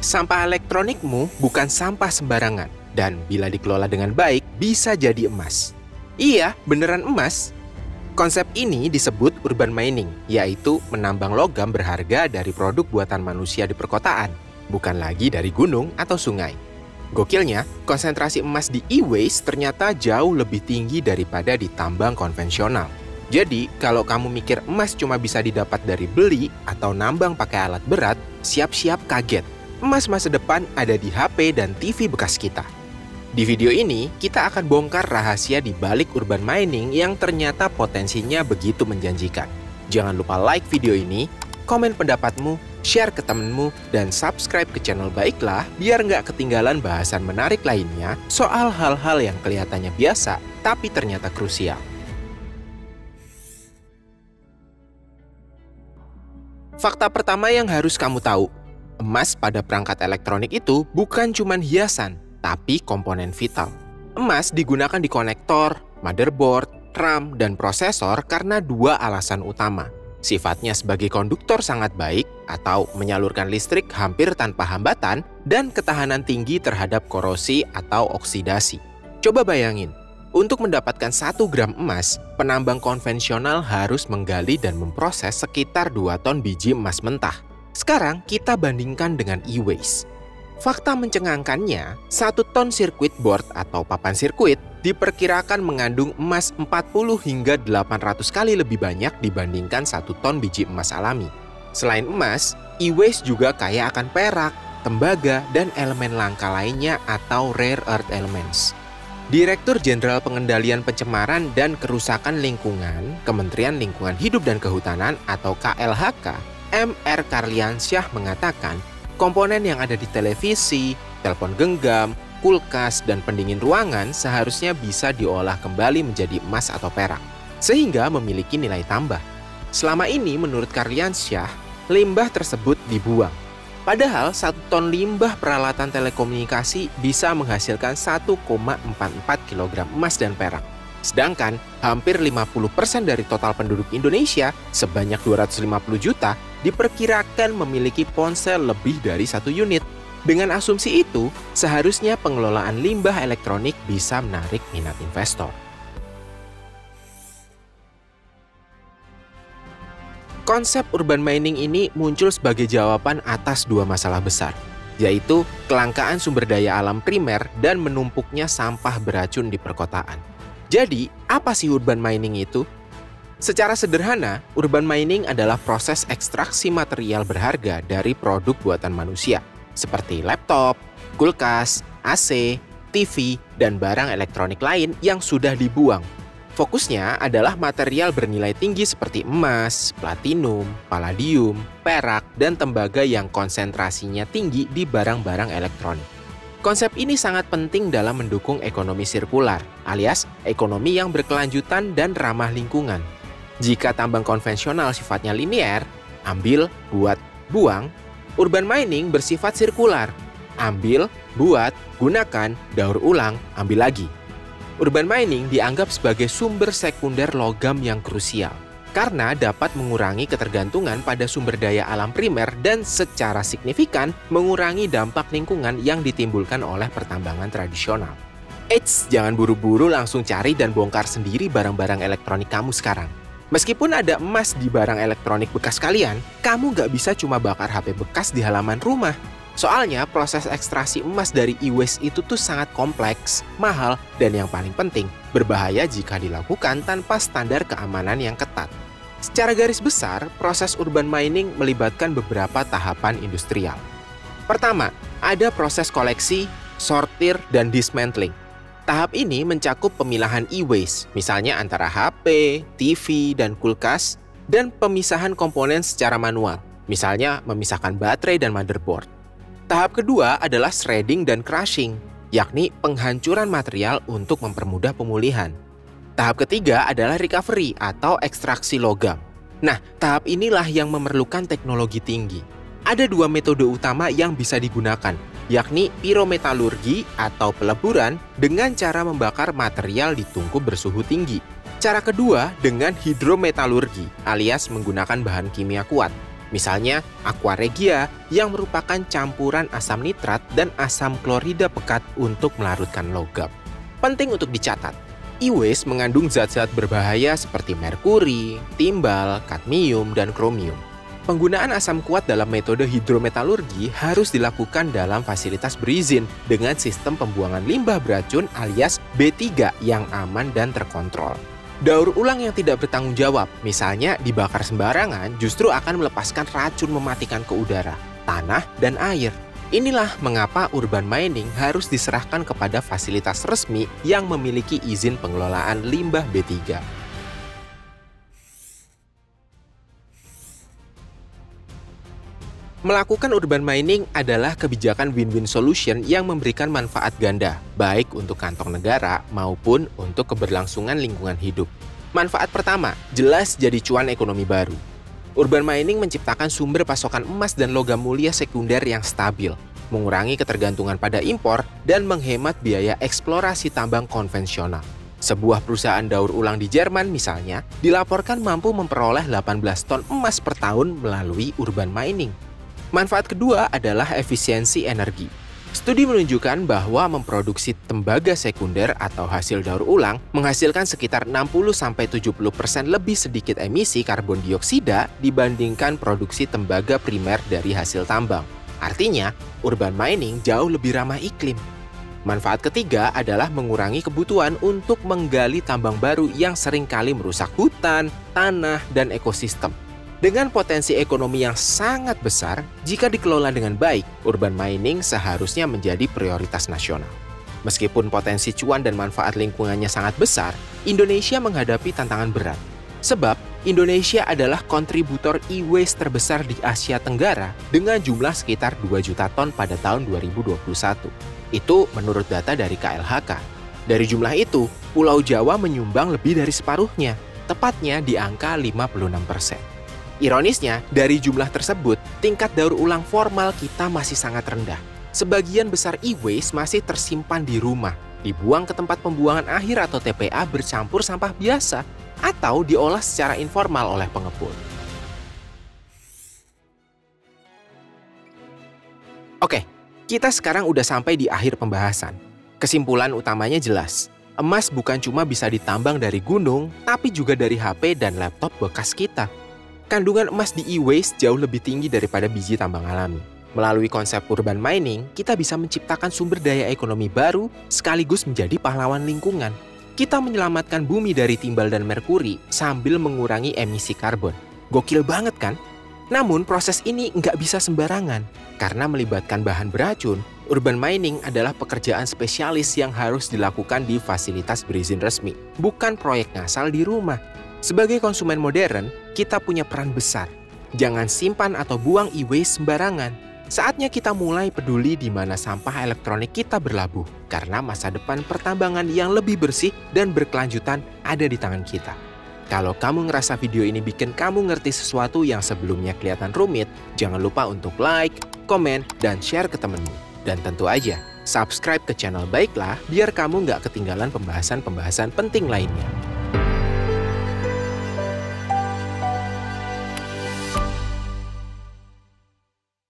Sampah elektronikmu bukan sampah sembarangan, dan bila dikelola dengan baik, bisa jadi emas. Iya, beneran emas. Konsep ini disebut urban mining, yaitu menambang logam berharga dari produk buatan manusia di perkotaan, bukan lagi dari gunung atau sungai. Gokilnya, konsentrasi emas di e-waste ternyata jauh lebih tinggi daripada di tambang konvensional. Jadi, kalau kamu mikir emas cuma bisa didapat dari beli atau nambang pakai alat berat, siap-siap kaget. Emas masa depan ada di HP dan TV bekas kita. Di video ini, kita akan bongkar rahasia di balik urban mining yang ternyata potensinya begitu menjanjikan. Jangan lupa like video ini, komen pendapatmu, share ke temenmu, dan subscribe ke channel Baiklah biar nggak ketinggalan bahasan menarik lainnya soal hal-hal yang kelihatannya biasa tapi ternyata krusial. Fakta pertama yang harus kamu tahu, emas pada perangkat elektronik itu bukan cuma hiasan, tapi komponen vital. Emas digunakan di konektor, motherboard, RAM, dan prosesor karena dua alasan utama. Sifatnya sebagai konduktor sangat baik atau menyalurkan listrik hampir tanpa hambatan dan ketahanan tinggi terhadap korosi atau oksidasi. Coba bayangin, untuk mendapatkan 1 gram emas, penambang konvensional harus menggali dan memproses sekitar 2 ton biji emas mentah. Sekarang kita bandingkan dengan e-waste. Fakta mencengangkannya, 1 ton circuit board atau papan sirkuit diperkirakan mengandung emas 40 hingga 800 kali lebih banyak dibandingkan 1 ton biji emas alami. Selain emas, e-waste juga kaya akan perak, tembaga, dan elemen langka lainnya atau rare earth elements. Direktur Jenderal Pengendalian Pencemaran dan Kerusakan Lingkungan, Kementerian Lingkungan Hidup dan Kehutanan atau KLHK, M.R. Karliansyah mengatakan, komponen yang ada di televisi, telepon genggam, kulkas, dan pendingin ruangan seharusnya bisa diolah kembali menjadi emas atau perak, sehingga memiliki nilai tambah. Selama ini, menurut Karliansyah, limbah tersebut dibuang. Padahal 1 ton limbah peralatan telekomunikasi bisa menghasilkan 1,44 kg emas dan perak. Sedangkan hampir 50% dari total penduduk Indonesia, sebanyak 250 juta, diperkirakan memiliki ponsel lebih dari 1 unit. Dengan asumsi itu, seharusnya pengelolaan limbah elektronik bisa menarik minat investor. Konsep urban mining ini muncul sebagai jawaban atas 2 masalah besar, yaitu kelangkaan sumber daya alam primer dan menumpuknya sampah beracun di perkotaan. Jadi, apa sih urban mining itu? Secara sederhana, urban mining adalah proses ekstraksi material berharga dari produk buatan manusia, seperti laptop, kulkas, AC, TV, dan barang elektronik lain yang sudah dibuang. Fokusnya adalah material bernilai tinggi seperti emas, platinum, palladium, perak, dan tembaga yang konsentrasinya tinggi di barang-barang elektronik. Konsep ini sangat penting dalam mendukung ekonomi sirkular, alias ekonomi yang berkelanjutan dan ramah lingkungan. Jika tambang konvensional sifatnya linear, ambil, buat, buang, urban mining bersifat sirkular, ambil, buat, gunakan, daur ulang, ambil lagi. Urban mining dianggap sebagai sumber sekunder logam yang krusial karena dapat mengurangi ketergantungan pada sumber daya alam primer dan secara signifikan mengurangi dampak lingkungan yang ditimbulkan oleh pertambangan tradisional. Eits, jangan buru-buru langsung cari dan bongkar sendiri barang-barang elektronik kamu sekarang. Meskipun ada emas di barang elektronik bekas kalian, kamu nggak bisa cuma bakar HP bekas di halaman rumah. Soalnya proses ekstraksi emas dari e-waste itu tuh sangat kompleks, mahal, dan yang paling penting, berbahaya jika dilakukan tanpa standar keamanan yang ketat. Secara garis besar, proses urban mining melibatkan beberapa tahapan industrial. Pertama, ada proses koleksi, sortir, dan dismantling. Tahap ini mencakup pemilahan e-waste, misalnya antara HP, TV, dan kulkas, dan pemisahan komponen secara manual, misalnya memisahkan baterai dan motherboard. Tahap kedua adalah shredding dan crushing, yakni penghancuran material untuk mempermudah pemulihan. Tahap ketiga adalah recovery atau ekstraksi logam. Nah, tahap inilah yang memerlukan teknologi tinggi. Ada 2 metode utama yang bisa digunakan, yakni pirometalurgi atau peleburan dengan cara membakar material di tungku bersuhu tinggi. Cara kedua dengan hidrometalurgi alias menggunakan bahan kimia kuat. Misalnya aqua regia yang merupakan campuran asam nitrat dan asam klorida pekat untuk melarutkan logam. Penting untuk dicatat, e-waste mengandung zat-zat berbahaya seperti merkuri, timbal, kadmium, dan kromium. Penggunaan asam kuat dalam metode hidrometalurgi harus dilakukan dalam fasilitas berizin dengan sistem pembuangan limbah beracun alias B3 yang aman dan terkontrol. Daur ulang yang tidak bertanggung jawab, misalnya dibakar sembarangan, justru akan melepaskan racun mematikan ke udara, tanah, dan air. Inilah mengapa urban mining harus diserahkan kepada fasilitas resmi yang memiliki izin pengelolaan limbah B3. Melakukan urban mining adalah kebijakan win-win solution yang memberikan manfaat ganda, baik untuk kantong negara maupun untuk keberlangsungan lingkungan hidup. Manfaat pertama, jelas jadi cuan ekonomi baru. Urban mining menciptakan sumber pasokan emas dan logam mulia sekunder yang stabil, mengurangi ketergantungan pada impor, dan menghemat biaya eksplorasi tambang konvensional. Sebuah perusahaan daur ulang di Jerman misalnya, dilaporkan mampu memperoleh 18 ton emas per tahun melalui urban mining. Manfaat kedua adalah efisiensi energi. Studi menunjukkan bahwa memproduksi tembaga sekunder atau hasil daur ulang menghasilkan sekitar 60-70% lebih sedikit emisi karbon dioksida dibandingkan produksi tembaga primer dari hasil tambang. Artinya, urban mining jauh lebih ramah iklim. Manfaat ketiga adalah mengurangi kebutuhan untuk menggali tambang baru yang seringkali merusak hutan, tanah, dan ekosistem. Dengan potensi ekonomi yang sangat besar, jika dikelola dengan baik, urban mining seharusnya menjadi prioritas nasional. Meskipun potensi cuan dan manfaat lingkungannya sangat besar, Indonesia menghadapi tantangan berat. Sebab, Indonesia adalah kontributor e-waste terbesar di Asia Tenggara dengan jumlah sekitar 2 juta ton pada tahun 2021. Itu menurut data dari KLHK. Dari jumlah itu, Pulau Jawa menyumbang lebih dari separuhnya, tepatnya di angka 56%. Ironisnya, dari jumlah tersebut, tingkat daur ulang formal kita masih sangat rendah. Sebagian besar e-waste masih tersimpan di rumah, dibuang ke tempat pembuangan akhir atau TPA bercampur sampah biasa, atau diolah secara informal oleh pengepul. Oke, kita sekarang udah sampai di akhir pembahasan. Kesimpulan utamanya jelas, emas bukan cuma bisa ditambang dari gunung, tapi juga dari HP dan laptop bekas kita. Kandungan emas di e-waste jauh lebih tinggi daripada biji tambang alami. Melalui konsep urban mining, kita bisa menciptakan sumber daya ekonomi baru sekaligus menjadi pahlawan lingkungan. Kita menyelamatkan bumi dari timbal dan merkuri sambil mengurangi emisi karbon. Gokil banget kan? Namun proses ini nggak bisa sembarangan. Karena melibatkan bahan beracun, urban mining adalah pekerjaan spesialis yang harus dilakukan di fasilitas berizin resmi, bukan proyek ngasal di rumah. Sebagai konsumen modern, kita punya peran besar. Jangan simpan atau buang e-waste sembarangan. Saatnya kita mulai peduli di mana sampah elektronik kita berlabuh, karena masa depan pertambangan yang lebih bersih dan berkelanjutan ada di tangan kita. Kalau kamu ngerasa video ini bikin kamu ngerti sesuatu yang sebelumnya kelihatan rumit, jangan lupa untuk like, komen, dan share ke temenmu. Dan tentu aja, subscribe ke channel Baiklah biar kamu nggak ketinggalan pembahasan-pembahasan penting lainnya.